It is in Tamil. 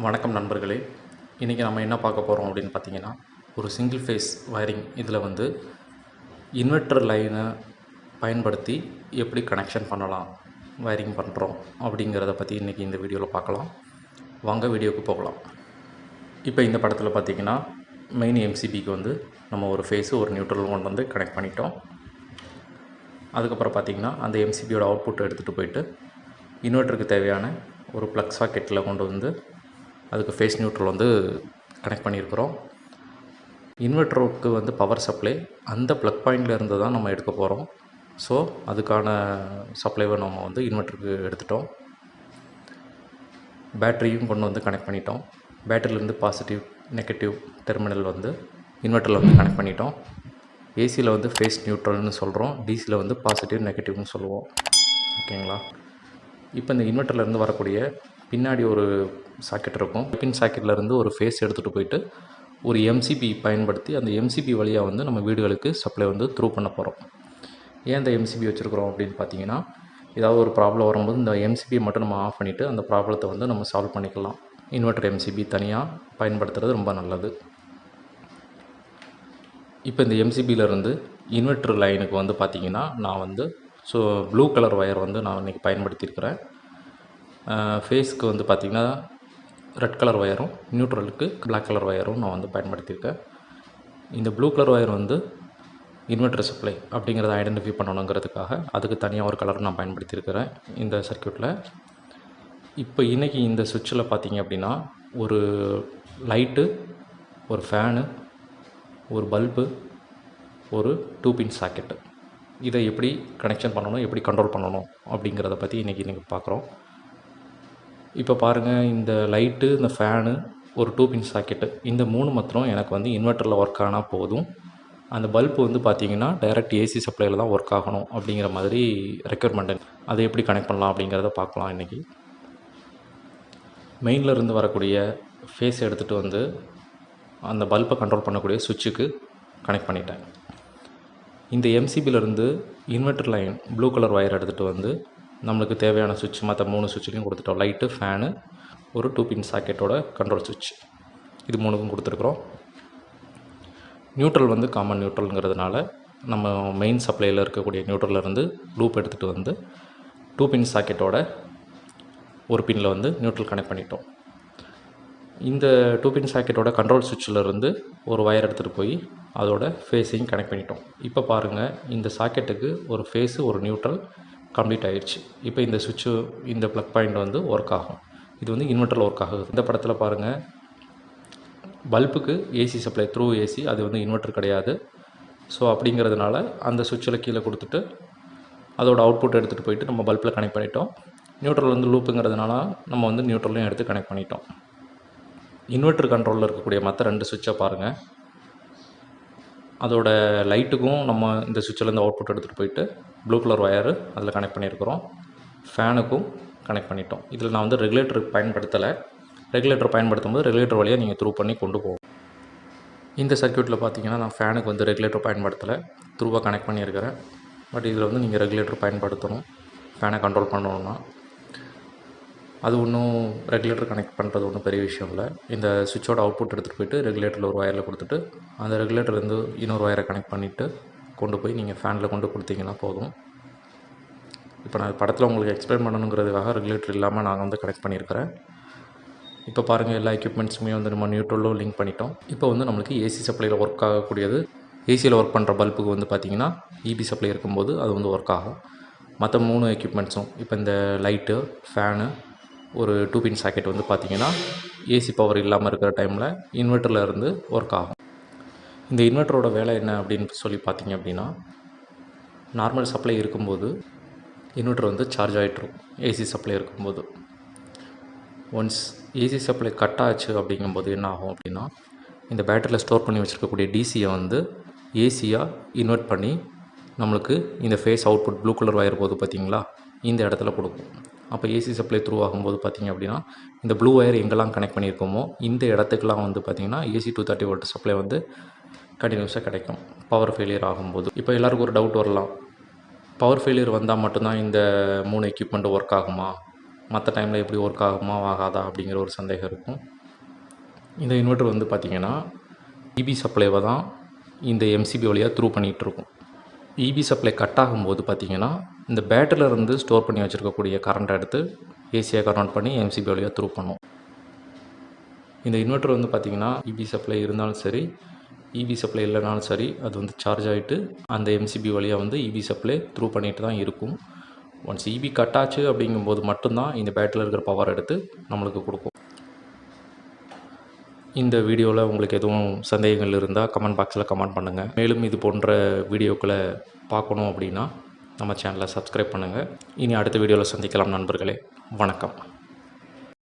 வணக்கம் நண்பர்களே. இன்றைக்கி நம்ம என்ன பார்க்க போகிறோம் அப்படின்னு பார்த்தீங்கன்னா, ஒரு சிங்கிள் ஃபேஸ் வயரிங் இதில் வந்து இன்வெர்ட்டர் லைனை பயன்படுத்தி எப்படி கனெக்ஷன் பண்ணலாம், வயரிங் பண்ணுறோம் அப்படிங்கிறத பற்றி இன்றைக்கி இந்த வீடியோவில் பார்க்கலாம். வாங்க வீடியோவுக்கு போகலாம். இப்போ இந்த படத்தில் பார்த்திங்கன்னா மெயின் எம்சிபிக்கு வந்து நம்ம ஒரு ஃபேஸு ஒரு நியூட்ரல் கொண்டு வந்து கனெக்ட் பண்ணிட்டோம். அதுக்கப்புறம் பார்த்திங்கன்னா அந்த எம்சிபியோட அவுட்புட்டை எடுத்துகிட்டு போயிட்டு இன்வெர்ட்டருக்கு தேவையான ஒரு ப்ளக் சாக்கெட்டில் கொண்டு வந்து அதுக்கு ஃபேஸ் நியூட்ரல் வந்து கனெக்ட் பண்ணியிருக்கிறோம். இன்வெர்ட்டருக்கு வந்து பவர் சப்ளை அந்த ப்ளக் பாயிண்டில் இருந்து தான் நம்ம எடுக்க போகிறோம். ஸோ அதுக்கான சப்ளைவை நம்ம வந்து இன்வெர்ட்டருக்கு எடுத்துட்டோம். பேட்டரியும் கொண்டு வந்து கனெக்ட் பண்ணிட்டோம். பேட்டரியிலேருந்து பாசிட்டிவ் நெகட்டிவ் டெர்மினல் வந்து இன்வெர்ட்டரில் வந்து கனெக்ட் பண்ணிட்டோம். ஏசியில் வந்து ஃபேஸ் நியூட்ரல்னு சொல்கிறோம், டிசியில் வந்து பாசிட்டிவ் நெகட்டிவ்னு சொல்லுவோம். ஓகேங்களா? இப்போ இந்த இன்வெர்ட்டர்லேருந்து வரக்கூடிய பின்னாடி ஒரு சாக்கெட் இருக்கும். பின் சாக்கெட்லேருந்து ஒரு ஃபேஸ் எடுத்துகிட்டு போயிட்டு ஒரு எம்சிபி பயன்படுத்தி அந்த எம்சிபி வழியாக வந்து நம்ம வீடுகளுக்கு சப்ளை வந்து த்ரூ பண்ண போகிறோம். ஏன் இந்த எம்சிபி வச்சுருக்குறோம் அப்படின்னு பார்த்தீங்கன்னா, ஏதாவது ஒரு ப்ராப்ளம் வரும்போது இந்த எம்சிபியை மட்டும் நம்ம ஆஃப் பண்ணிவிட்டு அந்த ப்ராப்ளத்தை வந்து நம்ம சால்வ் பண்ணிக்கலாம். இன்வெர்ட்டர் எம்சிபி தனியாக பயன்படுத்துகிறது ரொம்ப நல்லது. இப்போ இந்த எம்சிபியிலேருந்து இன்வெர்ட்டர் லைனுக்கு வந்து பார்த்திங்கன்னா நான் வந்து ப்ளூ கலர் ஒயர் வந்து நான் இன்றைக்கி பயன்படுத்தியிருக்கிறேன். ஃபேஸ்க்கு வந்து பார்த்திங்கன்னா ரெட் கலர் ஒயரும், நியூட்ரலுக்கு பிளாக் கலர் ஒயரும் நான் வந்து பயன்படுத்தியிருக்கேன். இந்த ப்ளூ கலர் ஒயர் வந்து இன்வெர்ட்டர் சப்ளை அப்படிங்கிறத ஐடென்டிஃபை பண்ணணுங்கிறதுக்காக அதுக்கு தனியாக ஒரு கலர் நான் பயன்படுத்தியிருக்கிறேன் இந்த சர்க்யூட்டில். இப்போ இன்றைக்கி இந்த சுவிட்சில் பார்த்திங்க அப்படின்னா ஒரு லைட்டு, ஒரு ஃபேனு, ஒரு பல்பு, ஒரு 2 பின் சாக்கெட்டு, இதை எப்படி கனெக்ஷன் பண்ணணும், எப்படி கண்ட்ரோல் பண்ணணும் அப்படிங்கிறத பற்றி இன்றைக்கி பார்க்குறோம். இப்போ பாருங்கள், இந்த லைட்டு, இந்த ஃபேனு, ஒரு 2 பின் சாக்கெட்டு, இந்த 3 மாத்திரம் எனக்கு வந்து இன்வெர்ட்டரில் ஒர்க் ஆனால் போதும். அந்த பல்பு வந்து பார்த்திங்கன்னா டைரக்ட் ஏசி சப்ளையில் தான் ஒர்க் ஆகணும் அப்படிங்கிற மாதிரி ரெக்யர்மெண்ட். அதை எப்படி கனெக்ட் பண்ணலாம் அப்படிங்கிறத பார்க்கலாம் இன்றைக்கி. மெயினில் இருந்து வரக்கூடிய ஃபேஸ் எடுத்துகிட்டு வந்து அந்த பல்பை கண்ட்ரோல் பண்ணக்கூடிய சுவிட்சுக்கு கனெக்ட் பண்ணிட்டேன். இந்த எம்சிபியிலேருந்து inverter line blue colour wire எடுத்துகிட்டு வந்து நம்மளுக்கு தேவையான சுவிட்ச் மற்ற 3 சுவிட்சுலையும் கொடுத்துட்டோம். லைட்டு, ஃபேனு, ஒரு 2 பின் சாக்கெட்டோட கண்ட்ரோல் சுவிட்ச், இது 3க்கும் கொடுத்துருக்குறோம். நியூட்ரல் வந்து காமன் நியூட்ரலுங்கிறதுனால நம்ம மெயின் சப்ளையில் இருக்கக்கூடிய நியூட்ரல்லேருந்து லூப் எடுத்துகிட்டு வந்து 2 பின் சாக்கெட்டோட ஒரு பின்னில் வந்து நியூட்ரல் கனெக்ட் பண்ணிட்டோம். இந்த 2 பின் சாக்கெட்டோட கண்ட்ரோல் சுவிட்சிலேருந்து ஒரு ஒயர் எடுத்துகிட்டு போய் அதோட ஃபேஸையும் கனெக்ட் பண்ணிட்டோம். இப்போ பாருங்கள், இந்த சாக்கெட்டுக்கு ஒரு ஃபேஸு, ஒரு நியூட்ரல் கம்ப்ளீட் ஆகிடுச்சு. இப்போ இந்த சுவிட்சு, இந்த ப்ளக் பாயிண்ட் வந்து ஒர்க் ஆகும். இது வந்து இன்வெர்ட்டரில் ஒர்க் ஆகுது. இந்த படத்தில் பாருங்கள், பல்புக்கு ஏசி சப்ளை த்ரூ ஏசி, அது வந்து இன்வெர்ட்டர் கிடையாது. ஸோ அப்படிங்கிறதுனால அந்த சுவிட்சில் கீழே கொடுத்துட்டு அதோட அவுட்புட் எடுத்துகிட்டு போயிட்டு நம்ம பல்பில் கனெக்ட் பண்ணிட்டோம். நியூட்ரல் வந்து லூப்புங்கிறதுனால நம்ம வந்து நியூட்ரலையும் எடுத்து கனெக்ட் பண்ணிட்டோம். இன்வெர்ட்டர் கண்ட்ரோலில் இருக்கக்கூடிய மற்ற 2 சுவிட்சை பாருங்கள். அதோட லைட்டுக்கும் நம்ம இந்த சுவிட்சிலேருந்து அவுட்புட் எடுத்துகிட்டு போயிட்டு ப்ளூ கலர் ஒயரு அதில் கனெக்ட் பண்ணியிருக்கிறோம். ஃபேனுக்கும் கனெக்ட் பண்ணிட்டோம். இதில் நான் வந்து ரெகுலேட்டர் பயன்படுத்தலை. ரெகுலேட்டர் பயன்படுத்தும் போது ரெகுலேட்டர் வழியாக நீங்கள் த்ரூ பண்ணி கொண்டு போகும். இந்த சர்க்யூட்டில் பார்த்தீங்கன்னா நான் ஃபேனுக்கு வந்து ரெகுலேட்டர் பயன்படுத்தலை, த்ரூவாக கனெக்ட் பண்ணியிருக்கிறேன். பட் இதில் வந்து நீங்கள் ரெகுலேட்டர் பயன்படுத்தணும் ஃபேனை கண்ட்ரோல் பண்ணணுன்னா. அது ஒன்றும் ரெகுலேட்டர் கனெக்ட் பண்ணுறது ஒன்றும் பெரிய விஷயம் இல்லை. இந்த சுவிட்சோட அவுட்புட் எடுத்துகிட்டு போயிட்டு ரெகுலேட்டரில் ஒரு ஒயரில் கொடுத்துட்டு அந்த ரெகுலேட்டர்லேருந்து இன்னொரு ஒயரை கனெக்ட் பண்ணிவிட்டு கொண்டு போய் நீங்கள் ஃபேனில் கொண்டு கொடுத்தீங்கன்னா போதும். இப்போ நான் படத்தில் உங்களுக்கு எக்ஸ்பிளைன் பண்ணணுங்கிறதுக்காக ரெகுலேட்டர் இல்லாமல் நான் வந்து கனெக்ட் பண்ணியிருக்கிறேன். இப்போ பாருங்கள், எல்லா எக்யூப்மெண்ட்ஸுமே வந்து நம்ம நியூட்ரலும் லிங்க் பண்ணிட்டோம். இப்போ வந்து நம்மளுக்கு ஏசி சப்ளையில் ஒர்க் ஆகக்கூடியது. ஏசியில் ஒர்க் பண்ணுற பல்புக்கு வந்து பார்த்திங்கன்னா இபி சப்ளை இருக்கும்போது அது வந்து ஒர்க் ஆகும். மற்ற 3 எக்யூப்மெண்ட்ஸும் இப்போ இந்த லைட்டு, ஃபேனு, ஒரு 2 பின் சாக்கெட் வந்து பார்த்திங்கன்னா ஏசி பவர் இல்லாமல் இருக்கிற டைமில் இன்வெர்ட்டரில் இருந்து ஒர்க் ஆகும். இந்த இன்வெர்ட்டரோட வேலை என்ன அப்படின்னு சொல்லி பார்த்திங்க அப்படின்னா, நார்மல் சப்ளை இருக்கும்போது இன்வெர்ட்டர் வந்து சார்ஜ் ஆகிட்டுரும். ஏசி சப்ளை இருக்கும்போது ஒன்ஸ் ஏசி சப்ளை கட் ஆச்சு அப்படிங்கும்போது என்ன ஆகும் அப்படின்னா, இந்த பேட்டரியில் ஸ்டோர் பண்ணி வச்சுருக்கக்கூடிய டிசியை வந்து ஏசியாக இன்வெர்ட் பண்ணி நம்மளுக்கு இந்த phase output blue colour wire போது பார்த்திங்களா, இந்த இடத்துல கொடுக்கும். அப்போ ஏசி சப்ளை த்ரூ ஆகும்போது பார்த்திங்க அப்படின்னா இந்த ப்ளூ ஒயர் எங்கெல்லாம் கனெக்ட் பண்ணியிருக்கோமோ இந்த இடத்துக்கெலாம் வந்து பார்த்திங்கன்னா ஏசி 230 வோல்ட் சப்ளை வந்து கண்டினியூஸாக கிடைக்கும் பவர் ஃபெயிலியர் ஆகும்போது. இப்போ எல்லாருக்கும் ஒரு டவுட் வரலாம், பவர் ஃபெயிலியர் வந்தால் மட்டும்தான் இந்த 3 எக்யூப்மெண்ட்டும் ஒர்க் ஆகுமா மற்ற டைமில் எப்படி ஒர்க் ஆகுமா ஆகாதா அப்படிங்கிற ஒரு சந்தேகம் இருக்கும். இந்த இன்வெர்ட்டர் வந்து பார்த்திங்கன்னா இபி சப்ளைவை தான் இந்த எம்சிபி வழியாக த்ரூ பண்ணிகிட்ருக்கும். இபி சப்ளை கட் ஆகும்போது பார்த்திங்கன்னா இந்த பேட்டரியிலேருந்து ஸ்டோர் பண்ணி வச்சுருக்கக்கூடிய கரண்ட்டை எடுத்து ஏசியாக கன்வெர்ட் பண்ணி எம்சிபி வழியாக த்ரூ பண்ணும். இந்த இன்வெர்ட்டர் வந்து பார்த்திங்கன்னா இபி சப்ளை இருந்தாலும் சரி, இபி சப்ளை இல்லைனாலும் சரி, அது வந்து சார்ஜ் ஆகிட்டு அந்த எம்சிபி வழியாக வந்து இபி சப்ளை த்ரூ பண்ணிட்டு தான் இருக்கும். ஒன்ஸ் இபி கட் ஆச்சு அப்படிங்கும்போது மட்டும்தான் இந்த பேட்டரியில் இருக்கிற பவர் எடுத்து நம்மளுக்கு கொடுக்கும். இந்த வீடியோவில் உங்களுக்கு எதுவும் சந்தேகங்கள் இருந்தால் கமெண்ட் பாக்ஸில் கமெண்ட் பண்ணுங்கள். மேலும் இது போன்ற வீடியோக்களை பார்க்கணும் அப்படின்னா நம்ம சேனலை சப்ஸ்கிரைப் பண்ணுங்கள். இனி அடுத்த வீடியோவில் சந்திக்கலாம் நண்பர்களே. வணக்கம்.